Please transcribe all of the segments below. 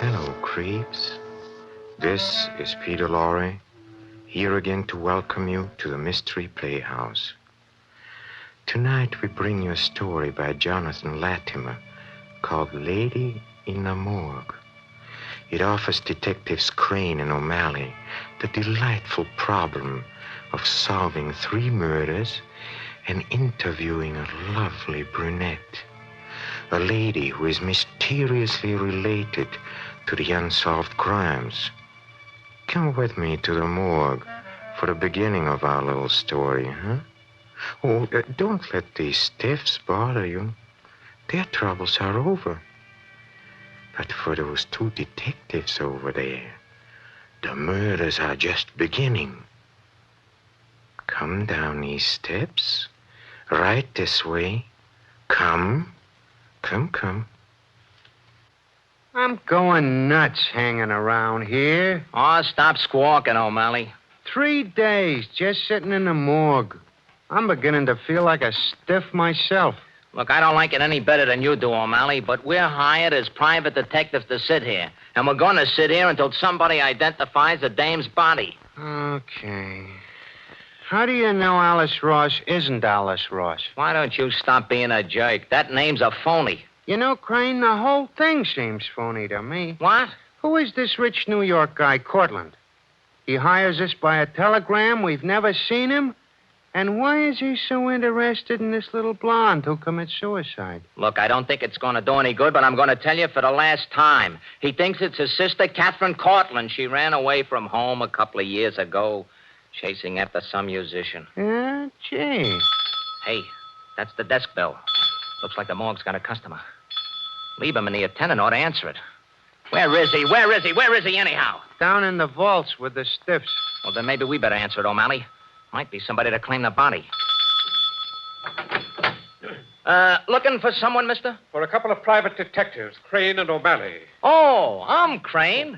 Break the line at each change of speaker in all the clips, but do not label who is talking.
Hello, creeps. This is Peter Lorre, here again to welcome you to the Mystery Playhouse. Tonight we bring you a story by Jonathan Latimer called Lady in the Morgue. It offers Detectives Crane and O'Malley the delightful problem of solving 3 murders and interviewing a lovely brunette, a lady who is mysteriously related to the unsolved crimes. Come with me to the morgue for the beginning of our little story, huh? Oh, don't let these stiffs bother you. Their troubles are over. But for those 2 detectives over there, the murders are just beginning. Come down these steps. Right this way. Come. Come.
I'm going nuts hanging around here.
Oh, stop squawking, O'Malley.
3 days just sitting in the morgue. I'm beginning to feel like a stiff myself.
Look, I don't like it any better than you do, O'Malley, but we're hired as private detectives to sit here. And we're going to sit here until somebody identifies the dame's body.
Okay. How do you know Alice Ross isn't Alice Ross?
Why don't you stop being a jerk? That name's a phony.
You know, Crane, the whole thing seems phony to me.
What?
Who is this rich New York guy, Cortland? He hires us by a telegram. We've never seen him. And why is he so interested in this little blonde who commits suicide?
Look, I don't think it's going to do any good, but I'm going to tell you for the last time. He thinks it's his sister, Catherine Cortland. She ran away from home a couple of years ago, chasing after some musician.
Yeah, gee.
Hey, that's the desk bell. Looks like the morgue's got a customer. Lieberman, the attendant, ought to answer it. Where is he? Where is he anyhow?
Down in the vaults with the stiffs.
Well, then maybe we better answer it, O'Malley. Might be somebody to claim the body. Looking for someone, mister?
For a couple of private detectives, Crane and O'Malley.
Oh, I'm Crane.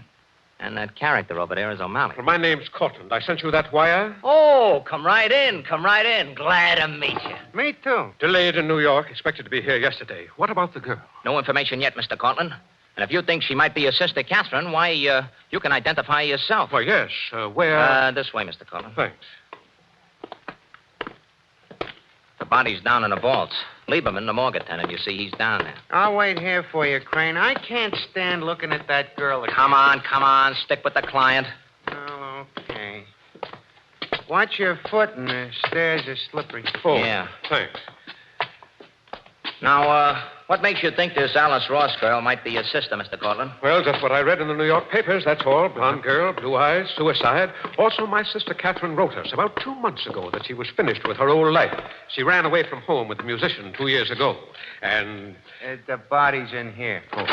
And that character over there is O'Malley.
Well, my name's Cortland. I sent you that wire.
Oh, come right in. Glad to meet you.
Me too.
Delayed in New York, expected to be here yesterday. What about the girl?
No information yet, Mr. Cortland. And if you think she might be your sister, Catherine, why, you can identify yourself.
Well, yes. Where?
This way, Mr. Cortland.
Thanks.
The body's down in the vaults. Lieberman, the morgue attendant, you see, he's down there.
I'll wait here for you, Crane. I can't stand looking at that girl again.
Come on. Stick with the client.
Oh, okay. Watch your foot, and the stairs are slippery.
Oh,
Yeah.
Thanks.
Now, what makes you think this Alice Ross girl might be your sister, Mr. Cortland?
Well, just what I read in the New York papers, that's all. Blonde girl, blue eyes, suicide. Also, my sister Catherine wrote us about 2 months ago that she was finished with her old life. She ran away from home with the musician 2 years ago. And...
The body's in here.
Oh.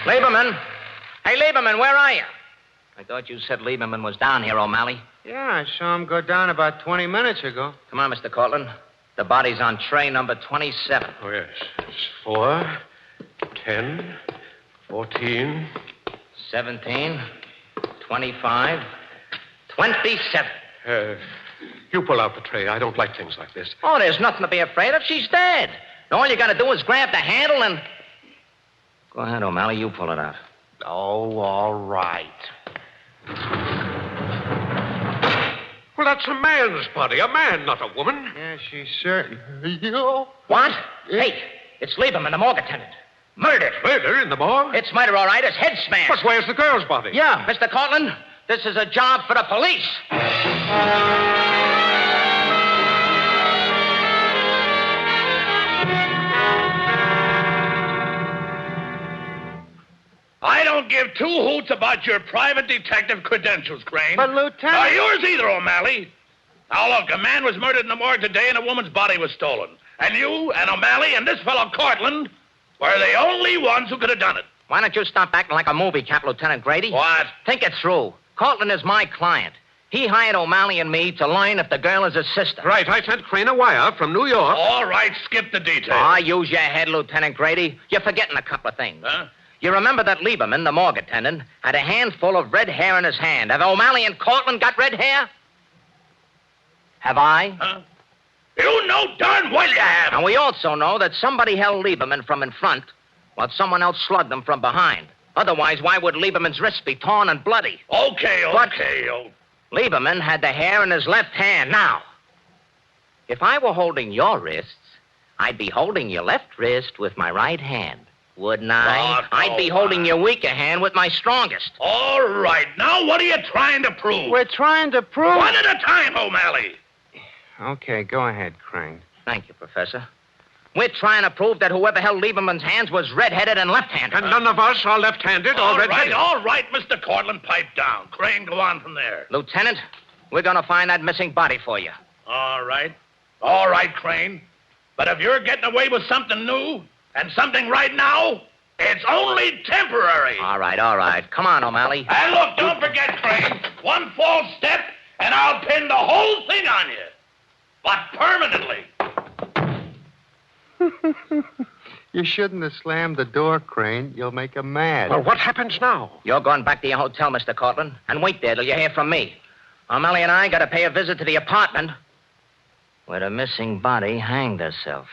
Lieberman. Hey, Lieberman, where are you? I thought you said Lieberman was down here, O'Malley.
Yeah, I saw him go down about 20 minutes ago.
Come on, Mr. Cortland. The body's on tray number 27.
Oh, yes. It's 4, 10, 14...
17, 25, 27.
You pull out the tray. I don't like things like this.
Oh, there's nothing to be afraid of. She's dead. All you got to do is grab the handle and... Go ahead, O'Malley. You pull it out.
Oh, all right.
Well, that's a man's body. A man, not a woman.
Yeah, she's certain.
What? Hey, it's Lieberman, the morgue attendant. Murdered.
Murder in the morgue?
It's murder, all right. It's head smashed.
But where's the girl's body?
Yeah, Mr. Cortland, this is a job for the police.
I don't give 2 hoots about your private detective credentials, Crane.
But, Lieutenant...
Nor yours either, O'Malley. Now, look, a man was murdered in the morgue today and a woman's body was stolen. And you and O'Malley and this fellow Cortland were the only ones who could have done it.
Why don't you stop acting like a movie cap, Lieutenant Grady?
What?
Think it through. Cortland is my client. He hired O'Malley and me to learn if the girl is his sister.
Right, I sent Crane a wire from New York.
All right, skip the details.
Use your head, Lieutenant Grady. You're forgetting a couple of things.
Huh?
You remember that Lieberman, the morgue attendant, had a handful of red hair in his hand. Have O'Malley and Cortland got red hair? Have I?
Huh? You know darn well you have.
And we also know that somebody held Lieberman from in front while someone else slugged him from behind. Otherwise, why would Lieberman's wrists be torn and bloody?
Okay.
Lieberman had the hair in his left hand. Now, if I were holding your wrists, I'd be holding your left wrist with my right hand, wouldn't I?
Oh,
I'd be holding your weaker hand with my strongest.
All right. Now, what are you trying to prove?
We're trying to prove...
One at a time, O'Malley.
Okay, go ahead, Crane.
Thank you, Professor. We're trying to prove that whoever held Lieberman's hands was red-headed and left-handed.
And none of us are left-handed or red-headed.
All right, Mr. Cortland, pipe down. Crane, go on from there.
Lieutenant, we're going to find that missing body for you.
All right, Crane. But if you're getting away with something new and something right now, it's only temporary.
All right. Come on, O'Malley.
And look, don't forget, Crane, one false step and I'll pin the whole thing on you. But permanently.
You shouldn't have slammed the door, Crane. You'll make him mad.
Well, what happens now?
You're going back to your hotel, Mr. Cortland, and wait there till you hear from me. O'Malley and I got to pay a visit to the apartment where the missing body hanged herself.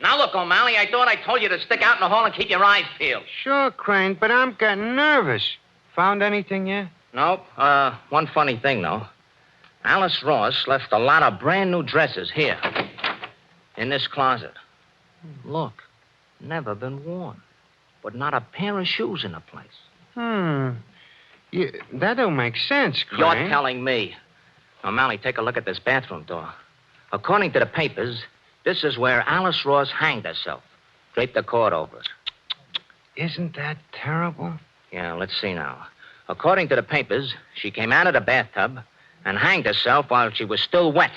Now look, O'Malley, I thought I told you to stick out in the hall and keep your eyes peeled.
Sure, Crane, but I'm getting nervous. Found anything yet?
Nope. One funny thing, though. Alice Ross left a lot of brand new dresses here, in this closet. Look, never been worn. But not a pair of shoes in the place.
That don't make sense, Crane.
You're telling me. O'Malley, take a look at this bathroom door. According to the papers, this is where Alice Ross hanged herself. Draped the cord over it.
Isn't that terrible?
Yeah, let's see now. According to the papers, she came out of the bathtub and hanged herself while she was still wet.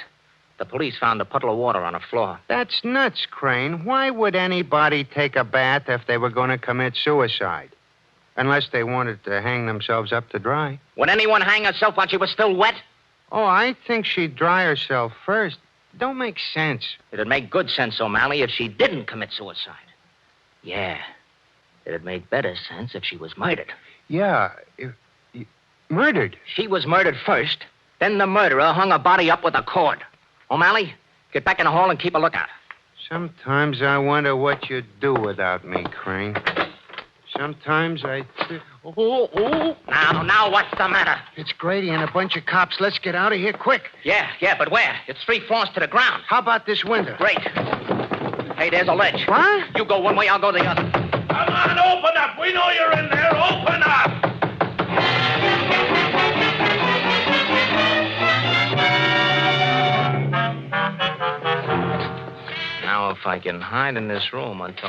The police found a puddle of water on the floor.
That's nuts, Crane. Why would anybody take a bath if they were going to commit suicide? Unless they wanted to hang themselves up to dry.
Would anyone hang herself while she was still wet?
Oh, I think she'd dry herself first. Don't make sense.
It'd make good sense, O'Malley, if she didn't commit suicide. Yeah. It'd make better sense if she was murdered.
Yeah. Murdered?
She was murdered first. Then the murderer hung her body up with a cord. O'Malley, get back in the hall and keep a lookout.
Sometimes I wonder what you'd do without me, Crane. Sometimes I...
Now, what's the matter?
It's Grady and a bunch of cops. Let's get out of here quick.
Yeah, but where? It's 3 floors to the ground.
How about this window?
Great. Hey, there's a ledge.
What?
You go one way, I'll go the other.
Come on, open up. We know you're in there. Open up.
Now, if I can hide in this room until...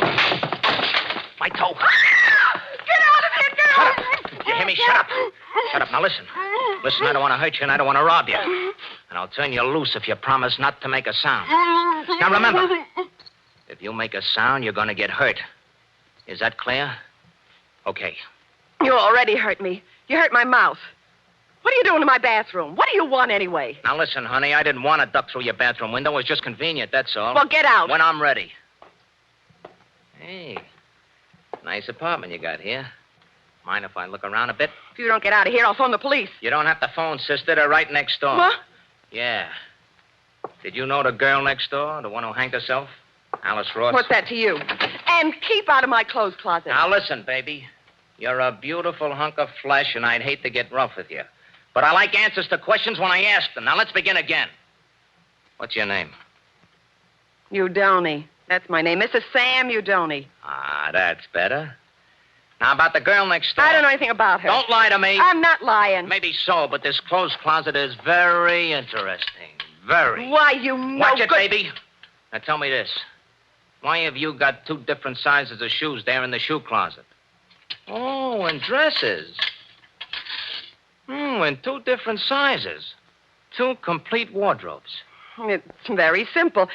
My toe.
Get out of here, girl!
Shut up. You hear me? Shut up. Shut up. Now, listen. Listen, I don't want to hurt you and I don't want to rob you. And I'll turn you loose if you promise not to make a sound. Now, remember, if you make a sound, you're going to get hurt. Is that clear? Okay.
You already hurt me. You hurt my mouth. What are you doing in my bathroom? What do you want anyway?
Now, listen, honey, I didn't want to duck through your bathroom window. It was just convenient, that's all.
Well, get out.
When I'm ready. Hey, nice apartment you got here. Mind if I look around a bit?
If you don't get out of here, I'll phone the police.
You don't have to phone, sister. They're right next door.
What?
Yeah. Did you know the girl next door, the one who hanged herself? Alice Ross.
What's that to you? And keep out of my clothes closet.
Now, listen, baby. You're a beautiful hunk of flesh, and I'd hate to get rough with you. But I like answers to questions when I ask them. Now, let's begin again. What's your name?
Udoni. That's my name. Mrs. Sam Udoni.
Ah, that's better. Now, about the girl next door.
I don't know anything about her.
Don't lie to me.
I'm not lying.
Maybe so, but this clothes closet is very interesting. Very.
Why, you know...
Watch it, baby. Now, tell me this. Why have you got 2 different sizes of shoes there in the shoe closet? Oh, and dresses. In 2 different sizes. 2 complete wardrobes.
It's very simple.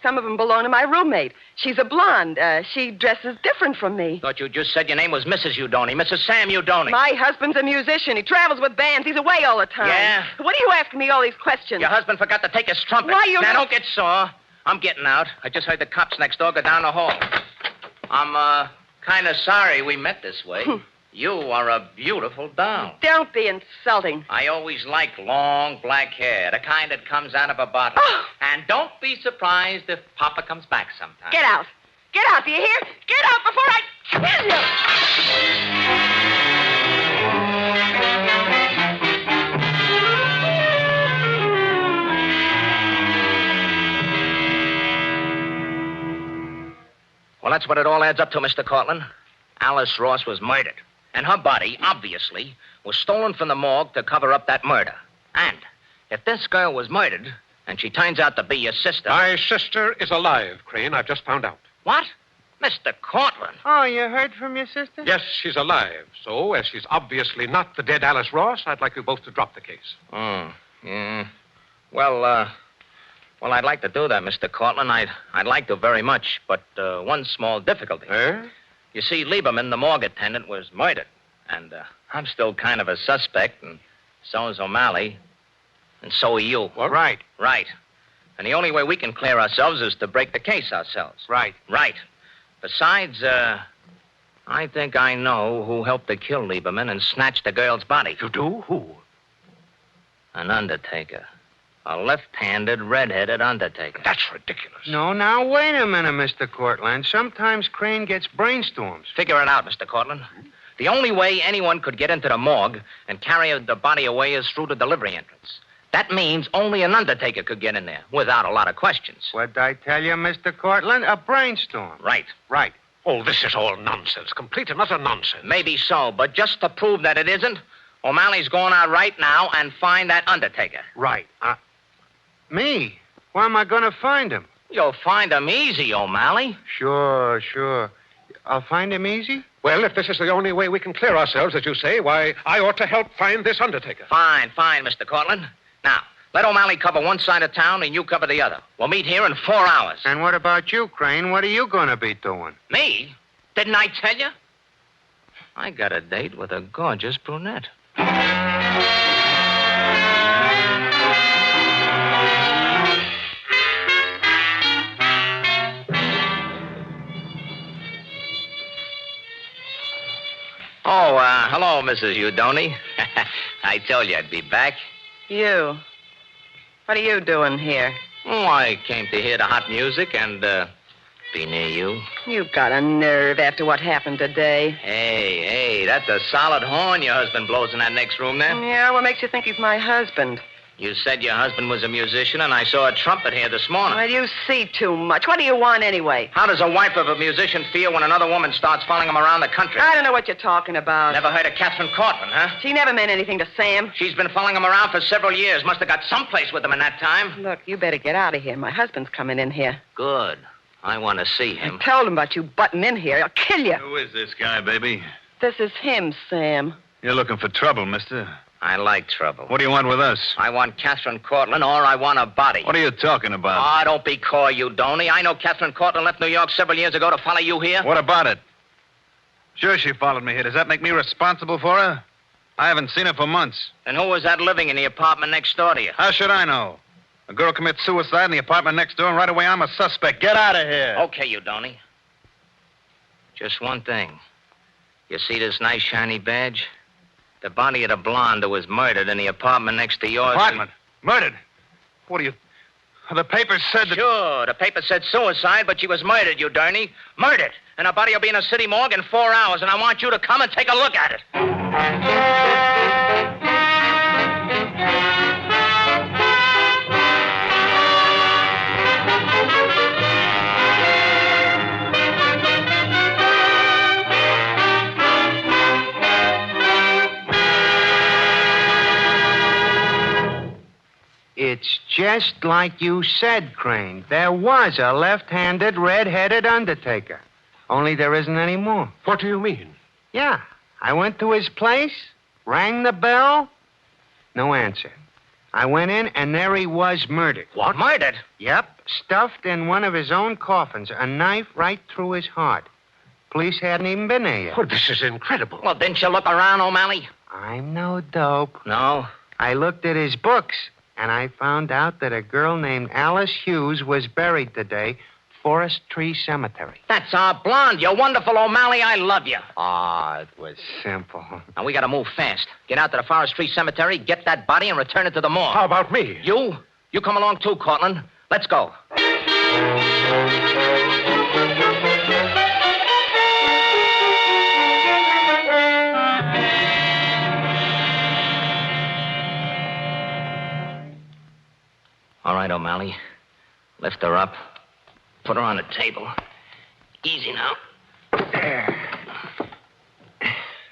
Some of them belong to my roommate. She's a blonde. She dresses different from me.
Thought you just said your name was Mrs. Udoni. Mrs. Sam Udoni.
My husband's a musician. He travels with bands. He's away all the time.
Yeah?
What are you asking me all these questions?
Your husband forgot to take his trumpet.
Why, you...
Now, don't get sore. I'm getting out. I just heard the cops next door go down the hall. I'm, kind of sorry we met this way. You are a beautiful doll.
Don't be insulting.
I always like long black hair, the kind that comes out of a bottle.
Oh.
And don't be surprised if Papa comes back sometime.
Get out. Get out, do you hear? Get out before I kill you.
Well, that's what it all adds up to, Mr. Cortland. Alice Ross was murdered. And her body, obviously, was stolen from the morgue to cover up that murder. And if this girl was murdered, and she turns out to be your sister...
My sister is alive, Crane. I've just found out.
What? Mr. Cortland?
Oh, you heard from your sister?
Yes, she's alive. So, as she's obviously not the dead Alice Ross, I'd like you both to drop the case.
Oh, yeah. Well, I'd like to do that, Mr. Cortland. I'd like to very much, but one small difficulty.
Eh?
You see, Lieberman, the morgue attendant, was murdered. And I'm still kind of a suspect, and so is O'Malley. And so are you.
What?
Right.
Right. And the only way we can clear ourselves is to break the case ourselves.
Right.
Right. Besides, I think I know who helped to kill Lieberman and snatch the girl's body.
You do? Who?
An undertaker. A left-handed, red-headed undertaker.
That's ridiculous.
No, now, wait a minute, Mr. Cortland. Sometimes Crane gets brainstorms.
Figure it out, Mr. Cortland. The only way anyone could get into the morgue and carry the body away is through the delivery entrance. That means only an undertaker could get in there, without a lot of questions.
What'd I tell you, Mr. Cortland? A brainstorm.
Right.
Right.
Oh, this is all nonsense. Complete and utter nonsense.
Maybe so, but just to prove that it isn't, O'Malley's going out right now and find that undertaker.
Right. Me? Where am I going to find him?
You'll find him easy, O'Malley.
Sure. I'll find him easy?
Well, if this is the only way we can clear ourselves, as you say, why, I ought to help find this undertaker.
Fine, Mr. Cortland. Now, let O'Malley cover one side of town and you cover the other. We'll meet here in 4 hours.
And what about you, Crane? What are you going to be doing?
Me? Didn't I tell you? I got a date with a gorgeous brunette. Oh, hello, Mrs. Udoni. I told you I'd be back.
You. What are you doing here?
Oh, I came to hear the hot music and, be near you.
You've got a nerve after what happened today.
Hey, that's a solid horn your husband blows in that next room there.
Yeah, what makes you think he's my husband?
You said your husband was a musician, and I saw a trumpet here this morning.
Well, you see too much. What do you want anyway?
How does a wife of a musician feel when another woman starts following him around the country?
I don't know what you're talking about.
Never heard of Catherine Cortland, huh?
She never meant anything to Sam.
She's been following him around for several years. Must have got someplace with him in that time.
Look, you better get out of here. My husband's coming in here.
Good. I want to see him.
I told him about you butting in here. I'll kill you.
Who is this guy, baby?
This is him, Sam.
You're looking for trouble, mister.
I like trouble.
What do you want with us?
I want Catherine Cortland, or I want a body.
What are you talking about?
Oh, don't be coy, you Donny. I know Catherine Cortland left New York several years ago to follow you here.
What about it? Sure, she followed me here. Does that make me responsible for her? I haven't seen her for months.
And who was that living in the apartment next door to you?
How should I know? A girl commits suicide in the apartment next door, and right away I'm a suspect. Get out of here.
Okay, you Donny. Just one thing. You see this nice shiny badge? The body of the blonde who was murdered in the apartment next to yours.
Apartment? Murdered? What do you... The papers said that...
Sure, the paper said suicide, but she was murdered, you Donny. Murdered. And her body will be in a city morgue in 4 hours, and I want you to come and take a look at it.
It's just like you said, Crane. There was a left-handed, red-headed undertaker. Only there isn't any more.
What do you mean?
Yeah. I went to his place, rang the bell. No answer. I went in, and there he was murdered.
What? Murdered?
Yep. Stuffed in one of his own coffins, a knife right through his heart. Police hadn't even been there yet.
Well, this is incredible.
Well, didn't you look around, O'Malley?
I'm no dope.
No?
I looked at his books, And I found out that a girl named Alice Hughes was buried today, Forest Tree Cemetery.
That's our blonde. You're wonderful, O'Malley. I love you.
Ah, it was simple.
Now, we got to move fast. Get out to the Forest Tree Cemetery, get that body, and return it to the morgue.
How about me?
You? You come along too, Cortland. Let's go. All right, O'Malley. Lift her up. Put her on the table. Easy now.
There.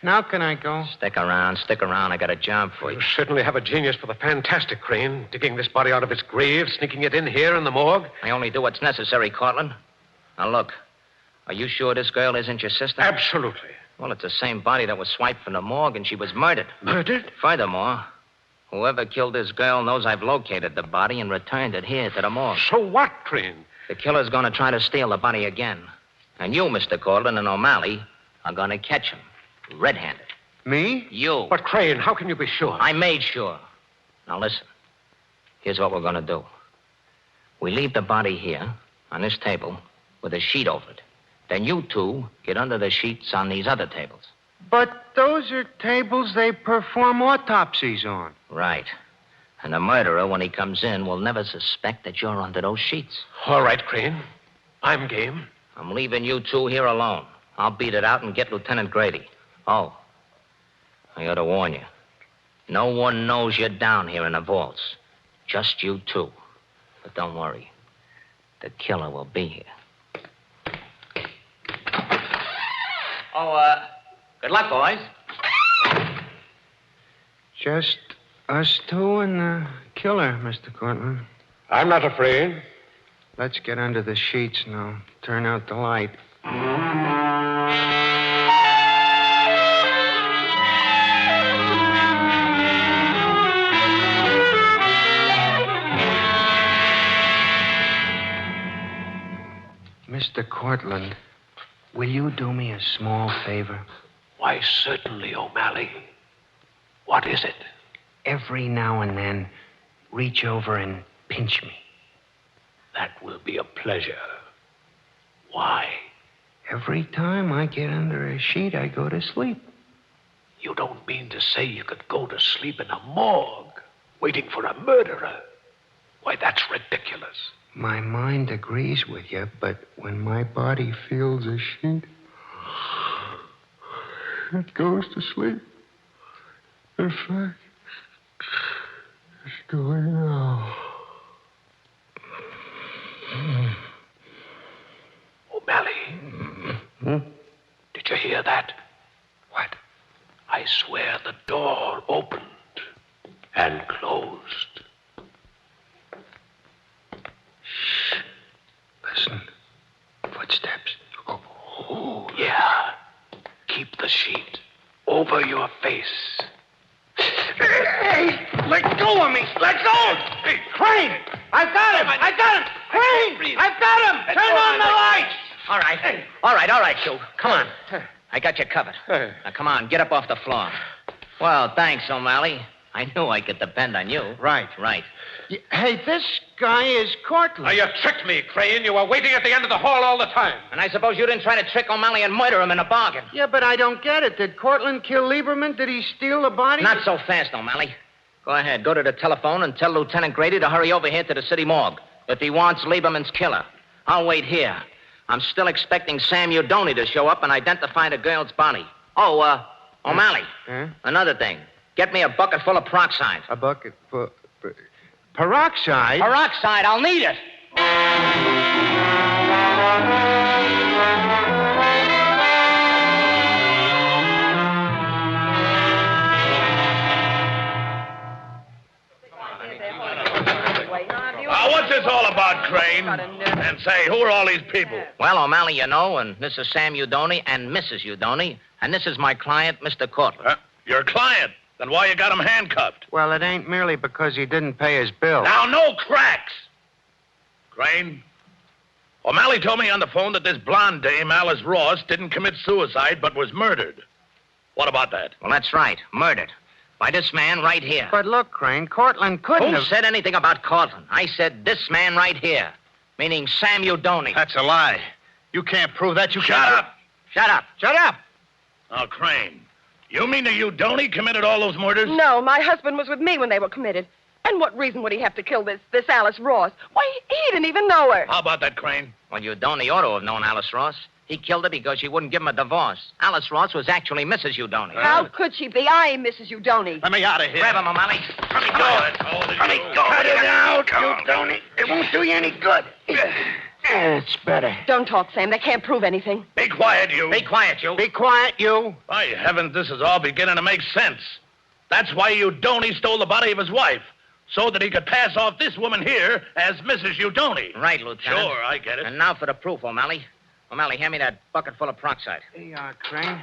Now can I go?
Stick around. I got a job for you.
You certainly have a genius for the fantastic, Crane. Digging this body out of its grave, sneaking it in here in the morgue.
I only do what's necessary, Cortland. Now, look. Are you sure this girl isn't your sister?
Absolutely.
Well, it's the same body that was swiped from the morgue, and she was murdered.
Murdered?
Furthermore, whoever killed this girl knows I've located the body and returned it here to the morgue.
So what, Crane?
The killer's going to try to steal the body again. And you, Mr. Cortland and O'Malley, are going to catch him. Red-handed.
Me?
You.
But, Crane, how can you be sure?
I made sure. Now, listen. Here's what we're going to do. We leave the body here, on this table, with a sheet over it. Then you two get under the sheets on these other tables.
But those are tables they perform autopsies on.
Right. And the murderer, when he comes in, will never suspect that you're under those sheets.
All right, Crane. I'm game.
I'm leaving you two here alone. I'll beat it out and get Lieutenant Grady. Oh, I ought to warn you. No one knows you're down here in the vaults. Just you two. But don't worry. The killer will be here. Oh, good luck, boys.
Just us two and the killer, Mr. Cortland.
I'm not afraid.
Let's get under the sheets now. Turn out the light. Mr. Cortland, will you do me a small favor?
Why, certainly, O'Malley. What is it?
Every now and then, reach over and pinch me.
That will be a pleasure. Why?
Every time I get under a sheet, I go to sleep.
You don't mean to say you could go to sleep in a morgue, waiting for a murderer? Why, that's ridiculous.
My mind agrees with you, but when my body feels a sheet, it goes to sleep. In fact, it's going now.
O'Malley, did you hear that?
What?
I swear the door opened and closed.
Shh. Listen. Footsteps.
Oh, yeah. Keep the sheet over your face.
Hey! Let go of me! Let go!
Hey,
Crane! I've got him! I've got him! Crane! I've got him! Turn on the lights!
All right, you. Come on. I got you covered. Now, come on, get up off the floor. Well, thanks, O'Malley. I knew I could depend on you.
Right. Hey, this guy is Cortland.
Now, you tricked me, Crane. You were waiting at the end of the hall all the time.
And I suppose you didn't try to trick O'Malley and murder him in a bargain.
Yeah, but I don't get it. Did Cortland kill Lieberman? Did he steal the body?
Not so fast, O'Malley. Go ahead, go to the telephone and tell Lieutenant Grady to hurry over here to the city morgue if he wants Lieberman's killer. I'll wait here. I'm still expecting Sam Udoni to show up and identify the girl's body. Oh, O'Malley.
Huh?
Another thing. Get me a bucket full of peroxide.
A bucket for peroxide?
Peroxide, I'll need it.
What's this all about, Crane? And say, who are all these people?
Well, O'Malley, you know, and this is Sam Udoni and Mrs. Udoni, and this is my client, Mr. Cortland.
Your client? Then why you got him handcuffed?
Well, it ain't merely because he didn't pay his bill.
Now, no cracks! Crane, O'Malley told me on the phone that this blonde dame, Alice Ross, didn't commit suicide but was murdered. What about that?
Well, that's right, murdered. By this man right here.
But look, Crane, Cortland couldn't
Who
have...
said anything about Cortland? I said this man right here, meaning Sam Udoni.
That's a lie. You can't prove that. You
Shut
can't...
up.
Shut up.
Shut up!
Oh, Crane. You mean that Udoni committed all those murders?
No, my husband was with me when they were committed. And what reason would he have to kill this Alice Ross? Why, he didn't even know her.
How about that, Crane?
Well, Udoni ought to have known Alice Ross. He killed her because she wouldn't give him a divorce. Alice Ross was actually Mrs. Udoni.
How could she be? I am Mrs. Udoni.
Let me out of here.
Grab him, O'Malley.
Let me go. Let me go.
Cut it out, Udoni. It won't do you any good. It's better.
Don't talk, Sam. They can't prove anything.
Be quiet, you.
Be quiet, you.
Be quiet, you.
By heavens, this is all beginning to make sense. That's why Udoni stole the body of his wife, so that he could pass off this woman here as Mrs. Udoni.
Right, Lieutenant.
Sure, I get it.
And now for the proof, O'Malley. O'Malley, hand me that bucket full of peroxide.
Here you are, Crane.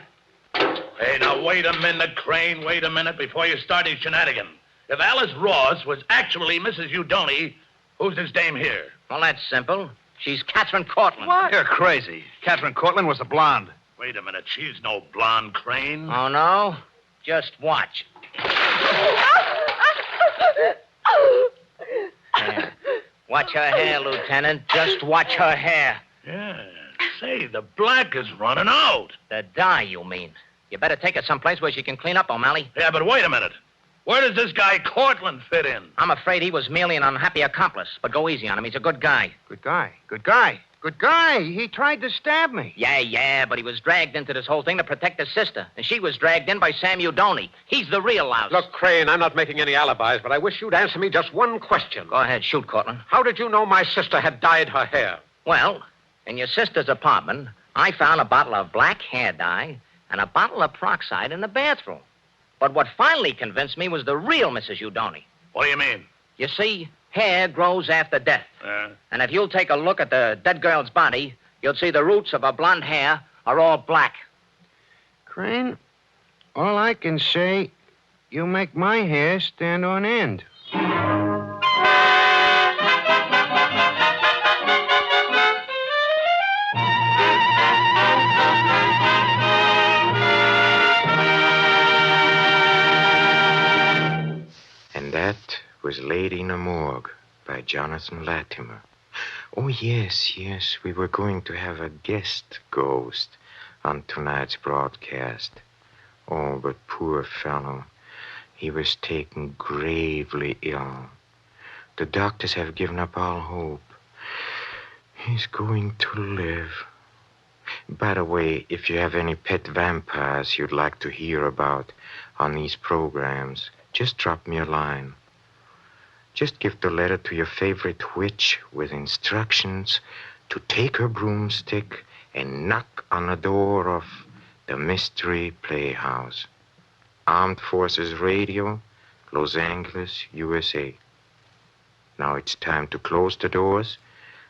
Hey, now, wait a minute, Crane. Wait a minute before you start his shenanigan. If Alice Ross was actually Mrs. Udoni, who's his dame here?
Well, that's simple. She's Catherine Cortland.
What?
You're crazy. Catherine Cortland was a blonde.
Wait a minute. She's no blonde, Crane.
Oh, no? Just watch. There. Watch her hair, Lieutenant. Just watch her hair.
Yeah. Say, the black is running out.
The dye, you mean. You better take her someplace where she can clean up, O'Malley.
Yeah, but wait a minute. Where does this guy Cortland fit in?
I'm afraid he was merely an unhappy accomplice. But go easy on him. He's a good guy.
Good guy. Good guy. Good guy. He tried to stab me.
Yeah, but he was dragged into this whole thing to protect his sister. And she was dragged in by Sam Udoni. He's the real louse.
Look, Crane, I'm not making any alibis, but I wish you'd answer me just one question.
Go ahead, shoot, Cortland.
How did you know my sister had dyed her hair?
Well, in your sister's apartment, I found a bottle of black hair dye and a bottle of peroxide in the bathroom. But what finally convinced me was the real Mrs. Udoni.
What do you mean?
You see, hair grows after death. And if you'll take a look at the dead girl's body, you'll see the roots of her blonde hair are all black.
Crane, all I can say, you make my hair stand on end.
And that was Lady in the Morgue by Jonathan Latimer. Oh, yes, we were going to have a guest ghost on tonight's broadcast. Oh, but poor fellow, he was taken gravely ill. The doctors have given up all hope. He's going to live. By the way, if you have any pet vampires you'd like to hear about on these programs, just drop me a line. Just give the letter to your favorite witch with instructions to take her broomstick and knock on the door of the Mystery Playhouse. Armed Forces Radio, Los Angeles, USA. Now it's time to close the doors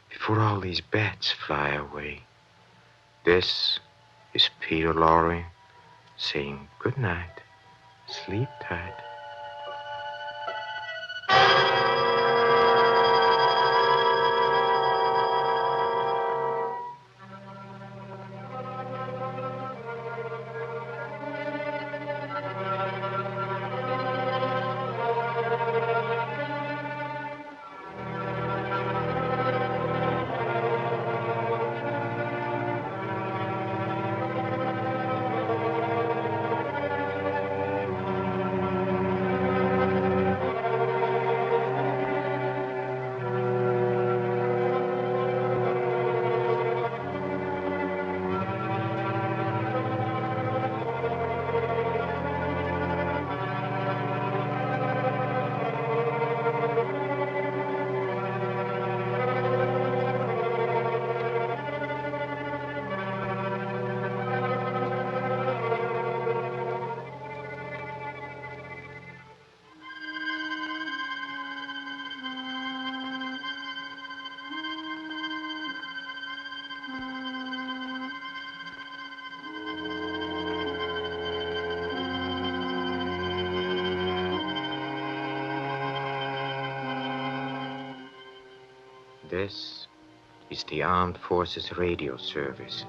before all these bats fly away. This is Peter Lorre saying good night. Sleep tight. This is the Armed Forces Radio Service.